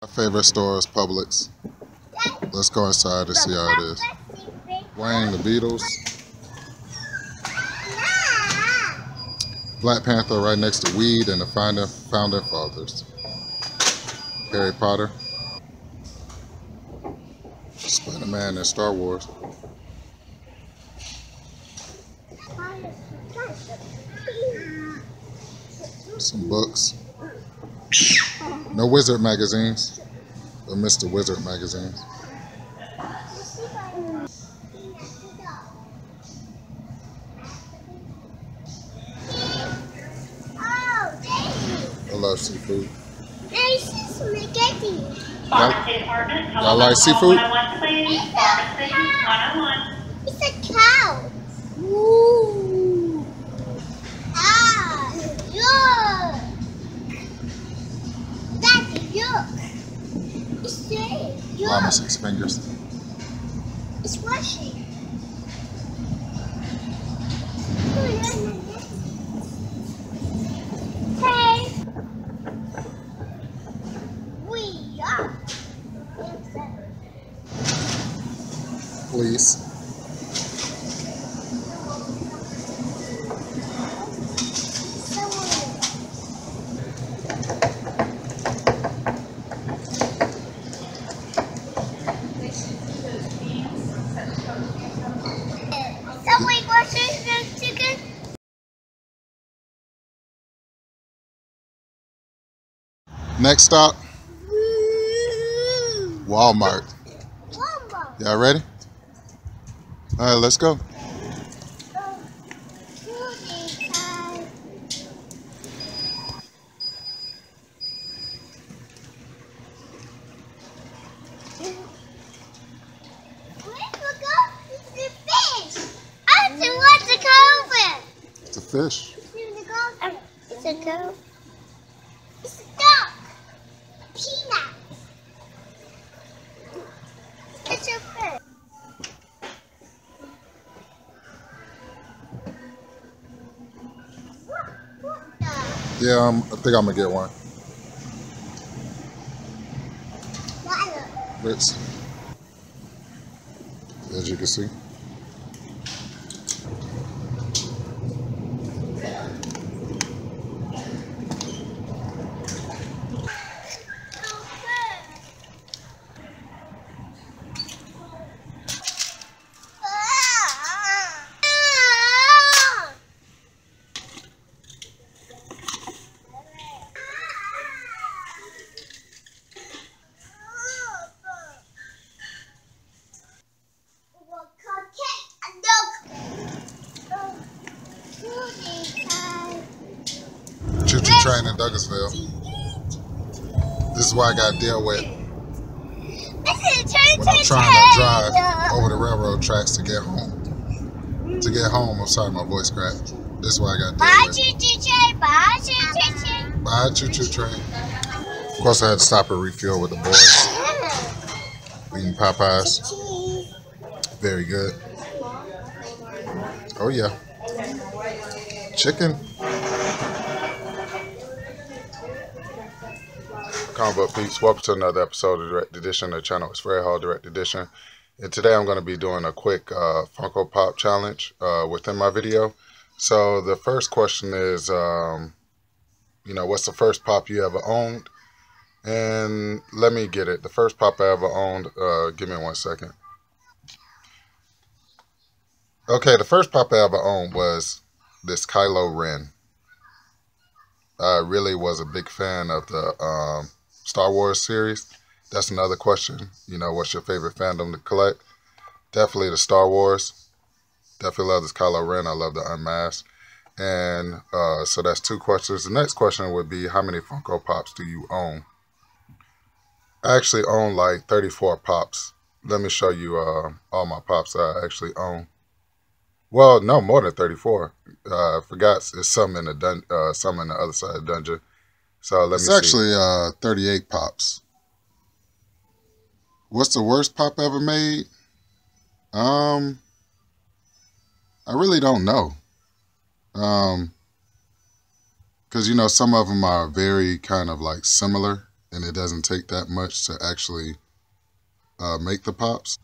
My favorite store is Publix. Let's go inside to see how it is. Wang, the Beatles. Black Panther right next to Weed and the Founding Fathers. Harry Potter. Spider-Man and Star Wars. Some books. No Wizard magazines. Or Mr. Wizard magazines. I love seafood. Y'all like seafood? It's a cow. Ooh. Ah, yuck. That's yuck. It's yuck. Mama 6 fingers. It's rushing. Hey. We are. Please. Subway groceries and chicken. Next stop, Walmart. Walmart. Y'all ready? All right, let's go. It's a fish. It's a goat. It's a duck. Peanut. It's a fish. Yeah, I think I'm gonna get one. Ritz. As you can see. Choo-choo train in Douglasville. This is what I got to deal with when I'm trying to drive over the railroad tracks to get home. I'm sorry, my voice cracked. This is what I got to deal Bye, with. choo-choo train. Bye, choo-choo train. Bye, choo-choo train. Of course, I had to stop and refuel with the boys. Eating Popeyes. Very good. Oh, yeah. Chicken. Comic book peeps, welcome to another episode of Direct Edition. The channel is Fred Hall Direct Edition, and today I'm going to be doing a quick Funko Pop challenge within my video. So the first question is, what's the first pop you ever owned? And let me get it. The first pop I ever owned. Give me 1 second. Okay, the first pop I ever owned was this Kylo Ren. I really was a big fan of the Star Wars series. That's another question. What's your favorite fandom to collect? Definitely the Star Wars. Definitely love this Kylo Ren. I love the Unmasked. And so that's 2 questions. The next question would be, how many Funko Pops do you own? I actually own like 34 Pops. Let me show you all my Pops I actually own. Well, no, more than 34. I forgot it's some in the some in the other side of the dungeon. So let me see. It's actually 38 Pops. What's the worst pop I ever made? I really don't know. Because some of them are very kind of like similar and it doesn't take that much to actually make the pops.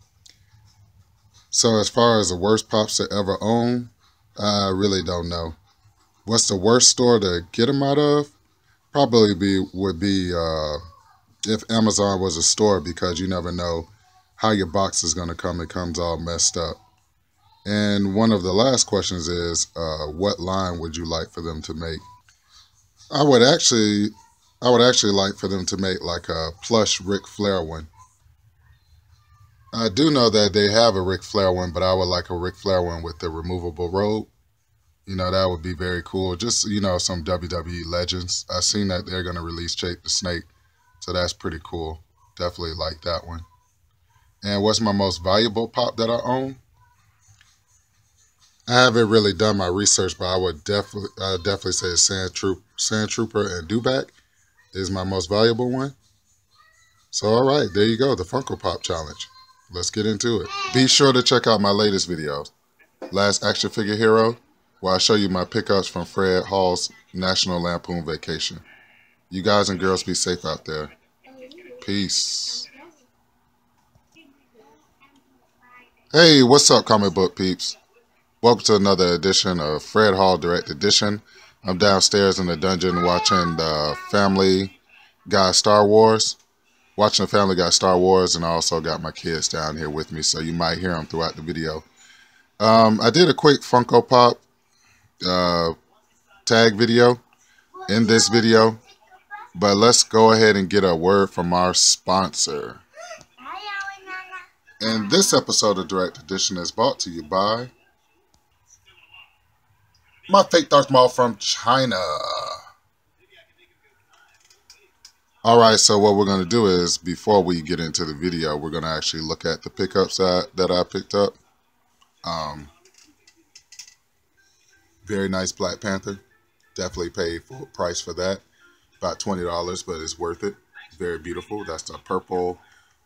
So as far as the worst pops to ever own, I really don't know. What's the worst store to get them out of? Probably would be if Amazon was a store, because you never know how your box is going to come. It comes all messed up. And one of the last questions is, what line would you like for them to make? I would actually, I would actually like for them to make like a plush Ric Flair one. I do know that they have a Ric Flair one, but I would like a Ric Flair one with the removable robe. That would be very cool. Just, some WWE legends. I've seen that they're going to release Jake the Snake, so that's pretty cool. Definitely like that one. And what's my most valuable pop that I own? I haven't really done my research, but I definitely say Sand Trooper and Dewback is my most valuable one. So all right, there you go, the Funko Pop challenge. Let's get into it. Be sure to check out my latest videos, Last Action Figure Hero, where I show you my pickups from Fred Hall's National Lampoon Vacation. You guys and girls be safe out there. Peace. Hey, what's up, comic book peeps? Welcome to another edition of Fred Hall Direct Edition. I'm downstairs in the dungeon watching the Family Guy Star Wars. And I also got my kids down here with me, so you might hear them throughout the video. I did a quick Funko Pop tag video in this video, but let's go ahead and get a word from our sponsor. And this episode of Direct Edition is brought to you by my fake Darth Maul from China. Alright, so what we're going to do is, before we get into the video, we're going to actually look at the pickups that I picked up. Very nice Black Panther. Definitely paid full price for that. About $20, but it's worth it. Very beautiful. That's the purple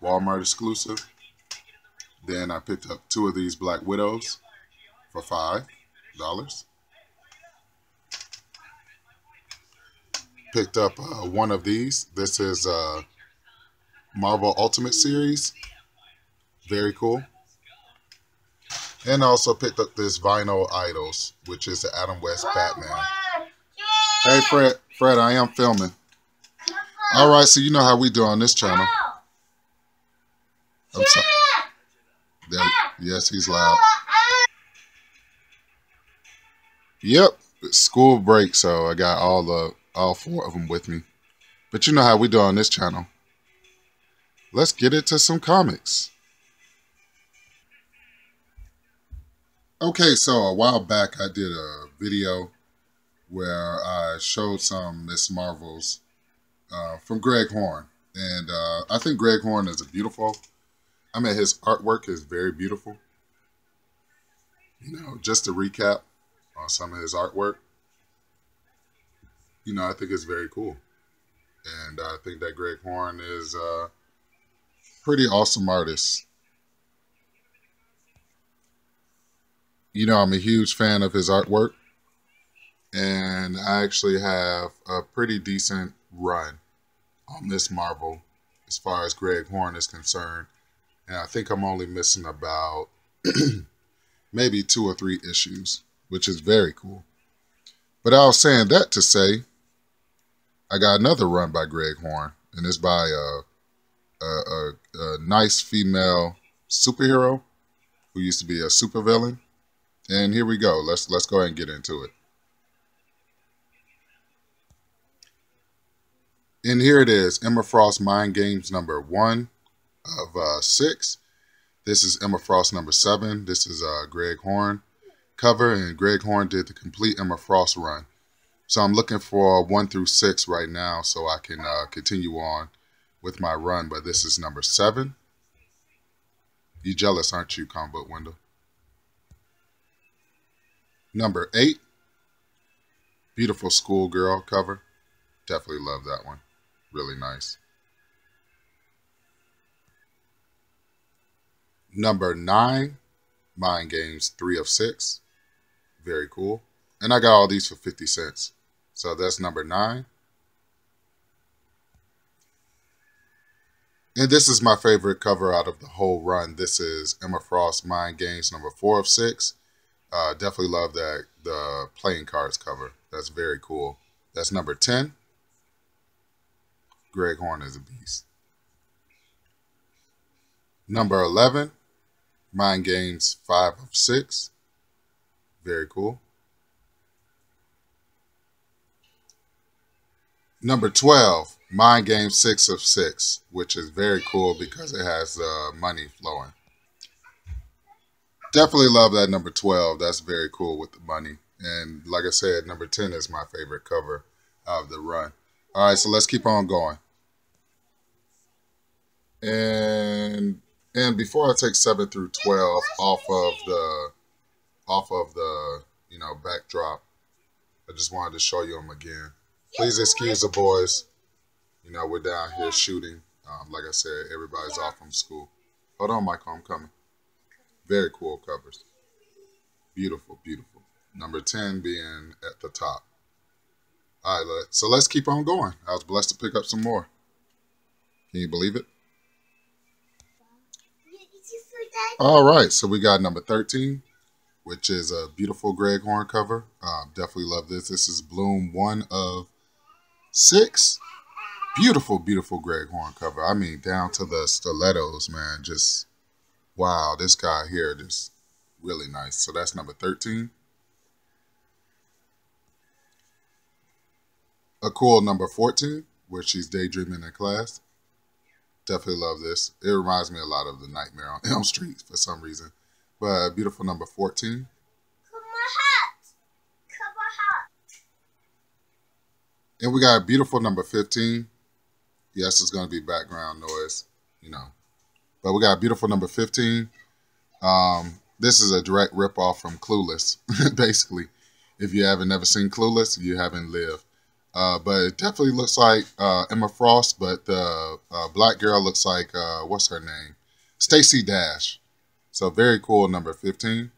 Walmart exclusive. Then I picked up 2 of these Black Widows for $5. Picked up 1 of these. This is Marvel Ultimate Series. Very cool. And I also picked up this Vinyl Idols, which is the Adam West Batman. Hey, Fred, I am filming. All right, so you know how we do on this channel. I'm sorry. Yes, he's loud. Yep, it's school break, so I got all 4 of them with me. But you know how we do on this channel. Let's get into some comics. Okay, so a while back I did a video where I showed some Miss Marvels from Greg Horn. And I think Greg Horn is his artwork is very beautiful. Just to recap on some of his artwork, I think it's very cool. And I think that Greg Horn is a pretty awesome artist. I'm a huge fan of his artwork. And I actually have a pretty decent run on Miss Marvel as far as Greg Horn is concerned. And I think I'm only missing about maybe 2 or 3 issues, which is very cool. But I was saying that to say, I got another run by Greg Horn, and it's by a nice female superhero who used to be a supervillain. And here we go. Let's go ahead and get into it. And here it is, Emma Frost Mind Games number 1 of 6. This is Emma Frost number 7. This is Greg Horn cover, and Greg Horn did the complete Emma Frost run. So I'm looking for 1 through 6 right now so I can continue on with my run, but this is number 7. You jealous, aren't you, comic book window? Number 8, beautiful schoolgirl cover. Definitely love that one. Really nice. Number 9, Mind Games 3 of 6. Very cool. And I got all these for 50 cents. So that's number 9. And this is my favorite cover out of the whole run. This is Emma Frost Mind Games number 4 of 6. Definitely love that, the playing cards cover. That's very cool. That's number 10. Greg Horn is a beast. Number 11, Mind Games 5 of 6. Very cool. Number 12, Mind Games 6 of 6, which is very cool because it has money flowing. Definitely love that number 12. That's very cool with the money. And like I said, number 10 is my favorite cover of the run. All right, so let's keep on going. And before I take 7 through 12 off of the backdrop, I just wanted to show you them again. Please excuse the boys. We're down here shooting. Like I said, everybody's off from school. Hold on, Michael, I'm coming. Very cool covers. Beautiful, beautiful. Number 10 being at the top. All right, so let's keep on going. I was blessed to pick up some more. Can you believe it? All right, so we got number 13, which is a beautiful Greg Horn cover. Definitely love this. This is Bloom 1 of 6. Beautiful, beautiful Greg Horn cover. I mean, down to the stilettos, man. Just, wow, this guy here just really nice. So that's number 13. A cool number 14, where she's daydreaming in class. Definitely love this. It reminds me a lot of the Nightmare on Elm Street for some reason. But beautiful number 14. And we got a beautiful number 15. Yes, it's going to be background noise, But we got a beautiful number 15. This is a direct ripoff from Clueless, basically. If you haven't never seen Clueless, you haven't lived. But it definitely looks like Emma Frost, but the black girl looks like, what's her name? Stacey Dash. So very cool, number 15.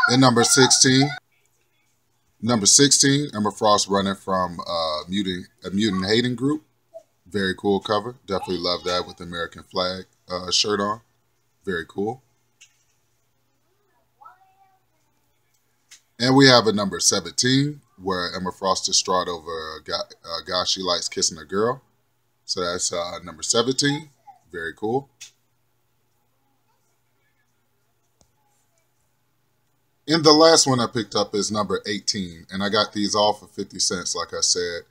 And number 16. Number 16, Emma Frost running from a mutant hating group. Very cool cover. Definitely love that with the American flag shirt on. Very cool. And we have a number 17 where Emma Frost is distraught over a guy she likes kissing a girl. So that's number 17. Very cool. And the last one I picked up is number 18. And I got these all for 50 cents, like I said.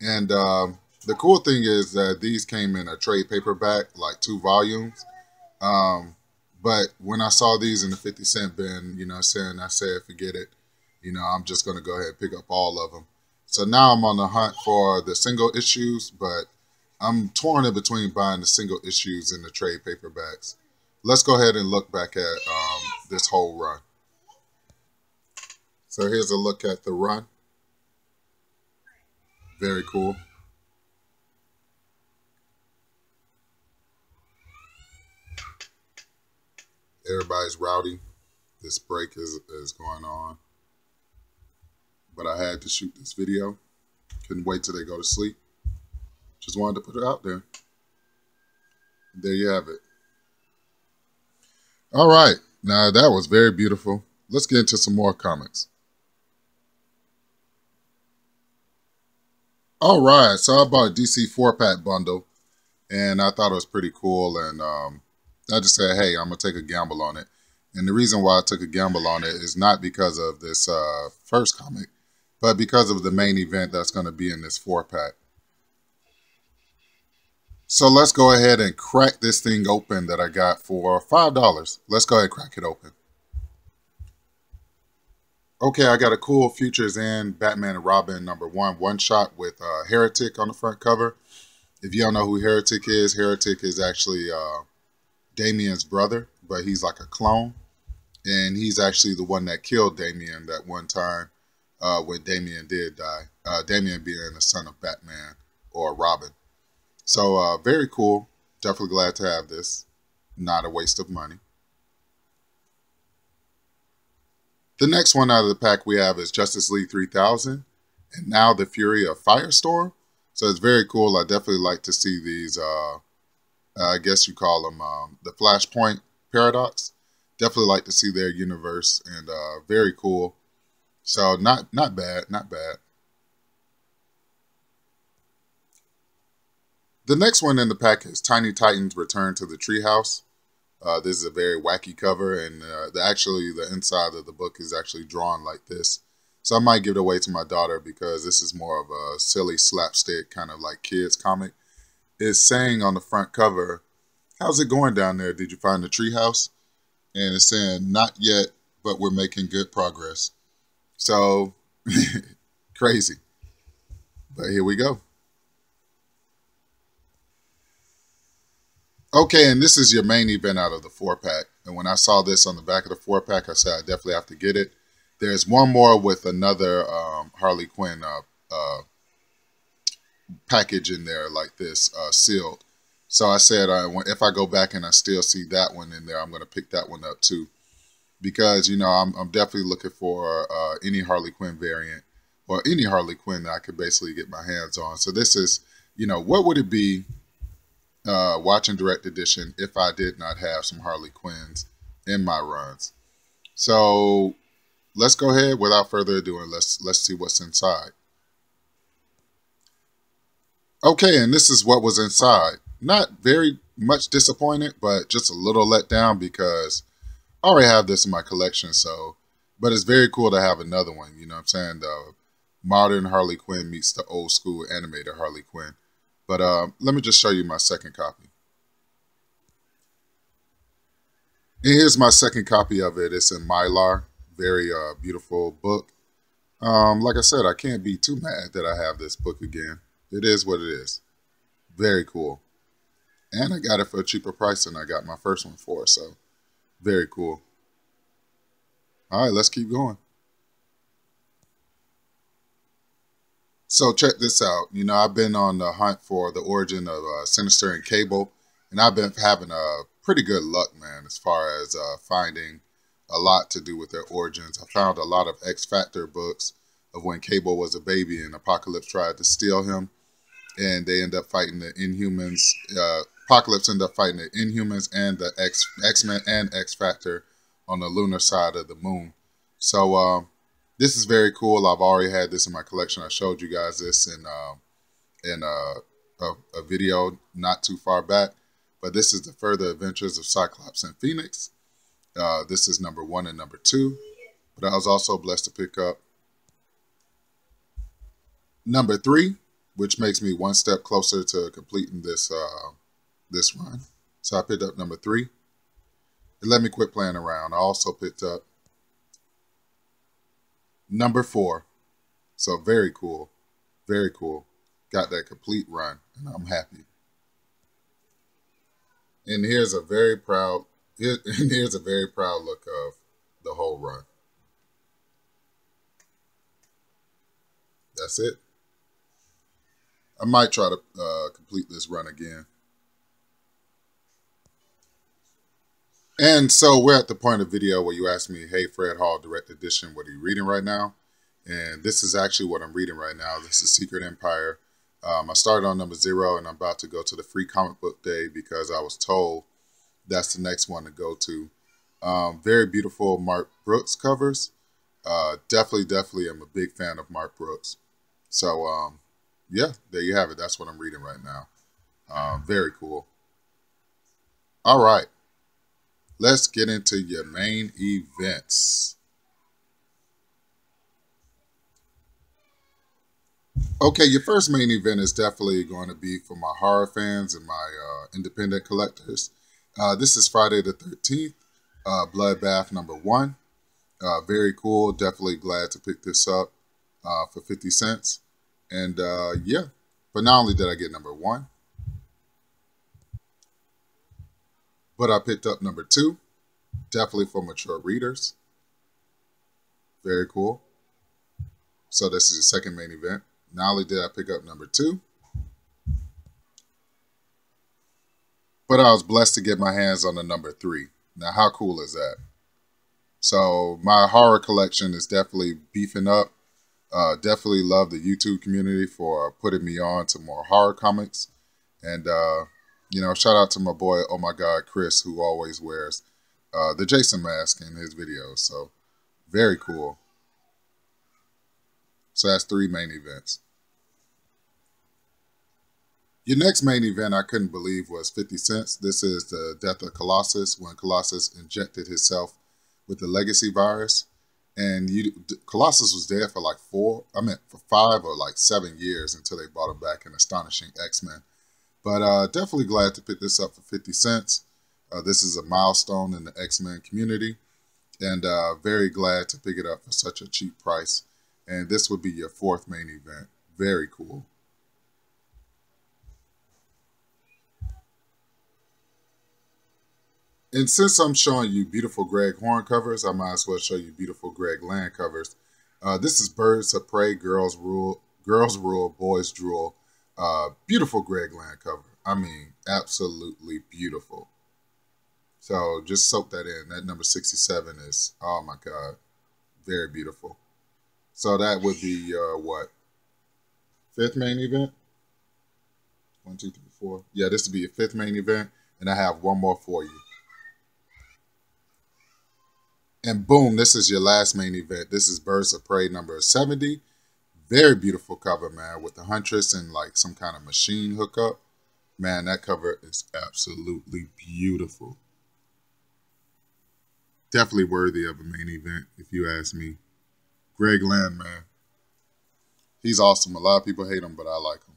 And the cool thing is that these came in a trade paperback, like 2 volumes. But when I saw these in the 50-cent bin, I said, forget it. I'm just going to go ahead and pick up all of them. So now I'm on the hunt for the single issues, but I'm torn in between buying the single issues and the trade paperbacks. Let's go ahead and look back at this whole run. So here's a look at the run. Very cool. Everybody's rowdy. This break is going on. But I had to shoot this video. Couldn't wait till they go to sleep. Just wanted to put it out there. There you have it. All right. Now that was very beautiful. Let's get into some more comics. All right. So I bought a DC 4-pack bundle. And I thought it was pretty cool. And I just said, hey, I'm going to take a gamble on it. And the reason why I took a gamble on it is not because of this first comic, but because of the main event that's going to be in this 4-pack. So let's go ahead and crack this thing open that I got for $5. Let's go ahead and crack it open. Okay, I got a cool Futures End Batman and Robin number 1 one-shot with Heretic on the front cover. If you don't know who Heretic is actually Damian's brother, but he's like a clone. And he's actually the one that killed Damian that one time when Damian did die. Damian being the son of Batman or Robin. So very cool. Definitely glad to have this. Not a waste of money. The next one out of the pack we have is Justice League 3000. And now the Fury of Firestorm. So it's very cool. I definitely like to see these. I guess you call them the Flashpoint paradox. Definitely like to see their universe, and very cool. So not bad, not bad. The next one in the pack is Tiny Titans Return to the Treehouse. This is a very wacky cover, and actually the inside of the book is actually drawn like this. So I might give it away to my daughter because this is more of a silly slapstick kind of like kids comic. It's saying on the front cover, "How's it going down there? Did you find the treehouse?" And it's saying, "Not yet, but we're making good progress." So crazy, but here we go. Okay, and this is your main event out of the 4-pack. And when I saw this on the back of the 4-pack, I said I definitely have to get it. There's one more with another Harley Quinn package in there like this, sealed. So I said if I go back and I still see that one in there, I'm going to pick that one up too. Because, you know, I'm definitely looking for any Harley Quinn variant or any Harley Quinn that I could basically get my hands on. So this is, you know, what would it be watching direct edition if I did not have some Harley Quinns in my runs? So let's go ahead without further ado and let's see what's inside. Okay, and this is what was inside. Not very much disappointed, but just a little let down because I already have this in my collection. So, but it's very cool to have another one. You know what I'm saying? The modern Harley Quinn meets the old school animated Harley Quinn. But let me just show you my second copy. And here's my second copy of it. It's in Mylar. Very beautiful book. Like I said, I can't be too mad that I have this book again. It is what it is. Very cool. And I got it for a cheaper price than I got my first one for. So very cool. All right, let's keep going. So check this out. You know, I've been on the hunt for the origin of Sinister and Cable, and I've been having a pretty good luck, man, as far as finding a lot to do with their origins. I found a lot of X Factor books of when Cable was a baby and Apocalypse tried to steal him, and they end up fighting the Inhumans. Apocalypse ended up fighting the Inhumans and the X-Men and X Factor on the lunar side of the moon. So this is very cool. I've already had this in my collection. I showed you guys this in a video not too far back. But this is the further adventures of Cyclops and Phoenix. This is number 1 and number 2. But I was also blessed to pick up number 3, which makes me one step closer to completing this this run. So I picked up number 3. It let me quit playing around. I also picked up number 4. So very cool. Very cool. Got that complete run, and I'm happy. And here's a very proud look of the whole run. That's it. I might try to complete this run again. And so we're at the point of the video where you ask me, "Hey, Fred Hall, direct edition, what are you reading right now?" And this is actually what I'm reading right now. This is Secret Empire. I started on number 0, and I'm about to go to the free comic book day because I was told that's the next one to go to. Very beautiful Mark Brooks covers. Definitely am a big fan of Mark Brooks. So, yeah, there you have it. That's what I'm reading right now. Very cool. All right. Let's get into your main events. Okay, your first main event is definitely going to be for my horror fans and my independent collectors. This is Friday the 13th, Bloodbath number 1. Very cool. Definitely glad to pick this up for 50 cents. And yeah, but not only did I get number 1, but I picked up number 2. Definitely for mature readers. Very cool. So this is the second main event. Not only did I pick up number 2, but I was blessed to get my hands on the number 3. Now, how cool is that? So my horror collection is definitely beefing up. Definitely love the YouTube community for putting me on to more horror comics. And, shout out to my boy, oh my God, Chris, who always wears the Jason mask in his videos. So, very cool. So, that's 3 main events. Your next main event I couldn't believe was 50 Cent. This is the death of Colossus when Colossus injected himself with the legacy virus. And Colossus was dead for like 5 or like 7 years until they brought him back in Astonishing X-Men. But definitely glad to pick this up for 50 cents. This is a milestone in the X-Men community. And very glad to pick it up for such a cheap price. And this would be your 4th main event. Very cool. And since I'm showing you beautiful Greg Horn covers, I might as well show you beautiful Greg Land covers. This is Birds of Prey, Girls Rule, Boys Drool. Beautiful Greg Land cover. I mean, absolutely beautiful. So just soak that in. That number 67 is, oh my God, very beautiful. So that would be what? 5th main event? 1, 2, 3, 4. Yeah, this would be your 5th main event. And I have one more for you. And boom, this is your last main event. This is Birds of Prey number 70. Very beautiful cover, man, with the Huntress and like some kind of machine hookup. Man, that cover is absolutely beautiful. Definitely worthy of a main event, if you ask me. Greg Land, man. He's awesome. A lot of people hate him, but I like him.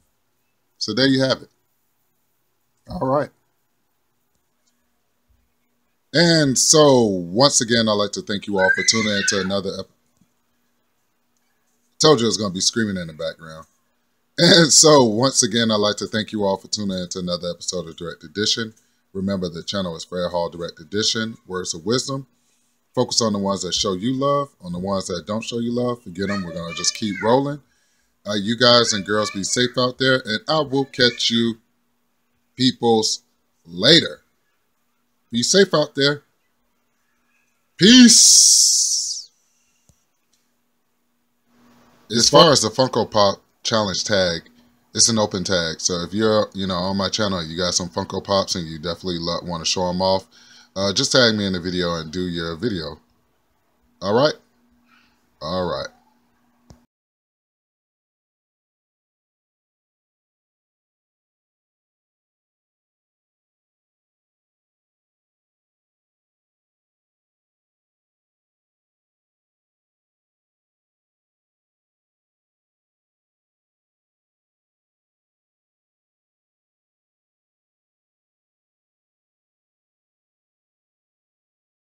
So there you have it. All right. And so, once again, I'd like to thank you all for tuning in to another episode. Told you I was going to be screaming in the background. And so, once again, I'd like to thank you all for tuning in to another episode of Direct Edition. Remember, the channel is Fred Hall Direct Edition, Words of Wisdom. Focus on the ones that show you love. On the ones that don't show you love, forget them. We're going to just keep rolling. You guys and girls be safe out there. And I will catch you peoples later. Be safe out there. Peace. As far as the Funko Pop challenge tag, it's an open tag. So if you're, on my channel, you got some Funko Pops and you definitely want to show them off, just tag me in the video and do your video. All right? All right.